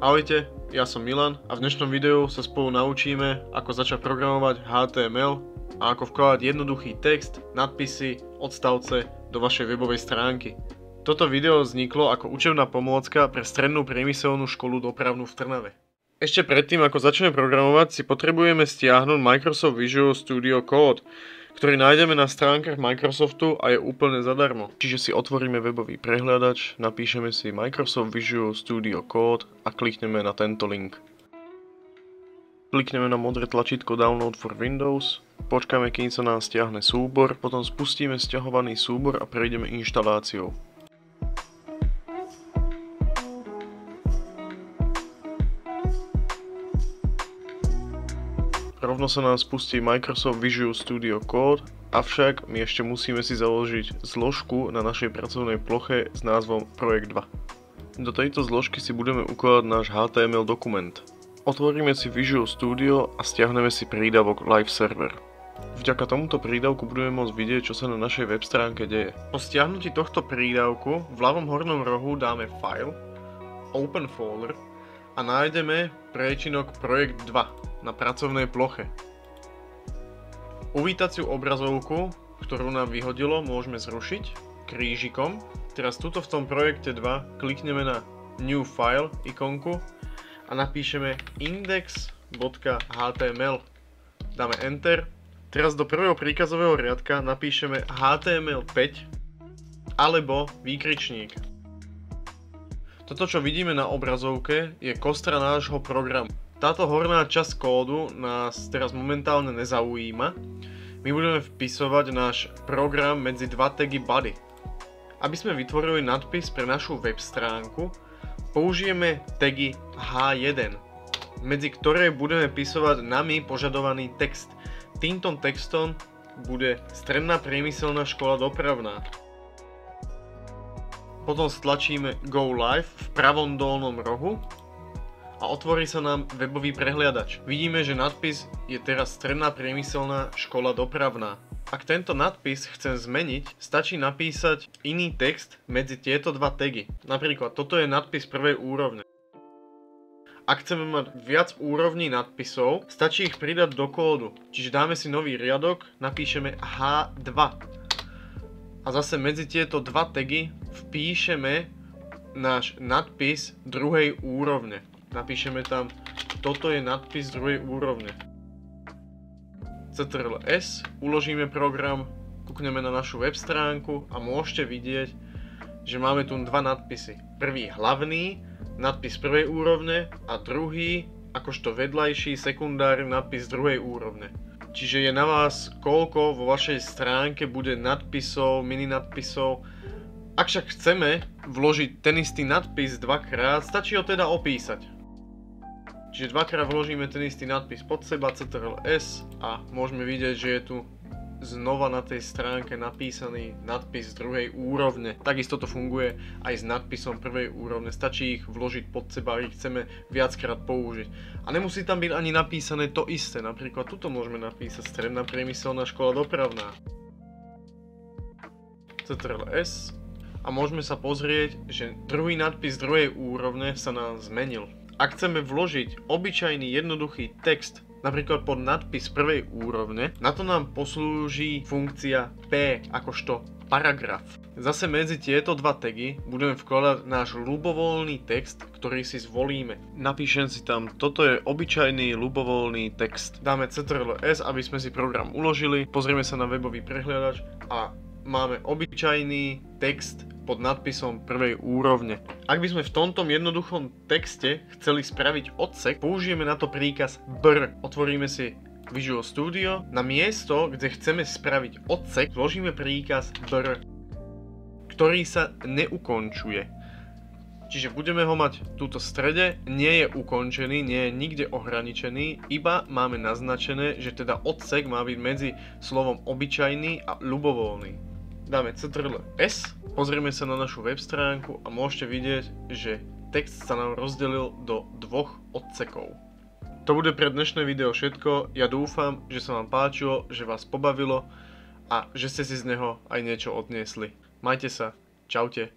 Ahojte, ja som Milan a v dnešnom videu sa spolu naučíme, ako začať programovať HTML a ako vkladať jednoduchý text, nadpisy, odstavce do vašej webovej stránky. Toto video vzniklo ako učebná pomôcka pre strednú priemyselnú školu dopravnú v Trnave. Ešte predtým, ako začneme programovať, si potrebujeme stiahnuť Microsoft Visual Studio Code, ktorý nájdeme na stránkach Microsoftu a je úplne zadarmo. Čiže si otvoríme webový prehliadač, napíšeme si Microsoft Visual Studio Code a klikneme na tento link. Klikneme na modré tlačítko Download for Windows, počkáme, kým sa nám stiahne súbor, potom spustíme sťahovaný súbor a prejdeme inštaláciou. Rovno sa nám spustí Microsoft Visual Studio Code, avšak my ešte musíme si založiť zložku na našej pracovnej ploche s názvom Projekt 2. Do tejto zložky si budeme ukladať náš HTML dokument. Otvoríme si Visual Studio a stiahneme si prídavok Live Server. Vďaka tomuto prídavku budeme môcť vidieť, čo sa na našej web stránke deje. Po stiahnutí tohto prídavku v ľavom hornom rohu dáme File, Open Folder a nájdeme priečinok Projekt 2 na pracovnej ploche. Uvítaciu obrazovku, ktorú nám vyhodilo, môžeme zrušiť krížikom. Teraz tuto v tom projekte 2 klikneme na New File ikonku a napíšeme index.html. Dáme Enter. Teraz do prvého príkazového riadka napíšeme HTML5 alebo výkričník. Toto, čo vidíme na obrazovke, je kostra nášho programu. Táto horná časť kódu nás teraz momentálne nezaujíma. My budeme vpisovať náš program medzi dva tagy body. Aby sme vytvorili nadpis pre našu web stránku, použijeme tagy H1, medzi ktoré budeme písovať nami požadovaný text. Týmto textom bude Stredná priemyselná škola dopravná. Potom stlačíme Go Live v pravom dolnom rohu a otvorí sa nám webový prehliadač. Vidíme, že nadpis je teraz Stredná priemyselná škola dopravná. Ak tento nadpis chcem zmeniť, stačí napísať iný text medzi tieto dva tagy. Napríklad toto je nadpis prvej úrovne. Ak chceme mať viac úrovní nadpisov, stačí ich pridať do kódu. Čiže dáme si nový riadok, napíšeme H2. A zase medzi tieto dva tagy vpíšeme náš nadpis druhej úrovne. Napíšeme tam, toto je nadpis druhej úrovne. Ctrl+S, uložíme program, kúkneme na našu web stránku a môžete vidieť, že máme tu dva nadpisy. Prvý hlavný, nadpis prvej úrovne a druhý, akožto vedľajší, sekundárny nadpis druhej úrovne. Čiže je na vás, koľko vo vašej stránke bude nadpisov, mini nadpisov. Ak však chceme vložiť ten istý nadpis dvakrát, stačí ho teda opísať. Čiže dvakrát vložíme ten istý nadpis pod seba, Ctrl+S a môžeme vidieť, že je tu znova na tej stránke napísaný nadpis druhej úrovne. Takisto to funguje aj s nadpisom prvej úrovne. Stačí ich vložiť pod seba, ak ich chceme viackrát použiť. A nemusí tam byť ani napísané to isté. Napríklad tuto môžeme napísať Stredná priemyselná škola dopravná. Ctrl+S a môžeme sa pozrieť, že druhý nadpis druhej úrovne sa nám zmenil. Ak chceme vložiť obyčajný jednoduchý text, napríklad pod nadpis prvej úrovne, na to nám poslúži funkcia P akožto paragraf. Zase medzi tieto dva tagy budeme vkladať náš ľubovoľný text, ktorý si zvolíme. Napíšem si tam, toto je obyčajný ľubovoľný text. Dáme Ctrl+S, aby sme si program uložili, pozrieme sa na webový prehliadač a máme obyčajný text pod nadpisom prvej úrovne. Ak by sme v tomto jednoduchom texte chceli spraviť odsek, použijeme na to príkaz BR. Otvoríme si Visual Studio. Na miesto, kde chceme spraviť odsek, vložíme príkaz BR, ktorý sa neukončuje. Čiže budeme ho mať tuto v strede, nie je ukončený, nie je nikde ohraničený, iba máme naznačené, že teda odsek má byť medzi slovom obyčajný a ľubovoľný. Dáme Ctrl+S, pozrieme sa na našu web stránku a môžete vidieť, že text sa nám rozdelil do dvoch odsekov. To bude pre dnešné video všetko, ja dúfam, že sa vám páčilo, že vás pobavilo a že ste si z neho aj niečo odniesli. Majte sa, čaute.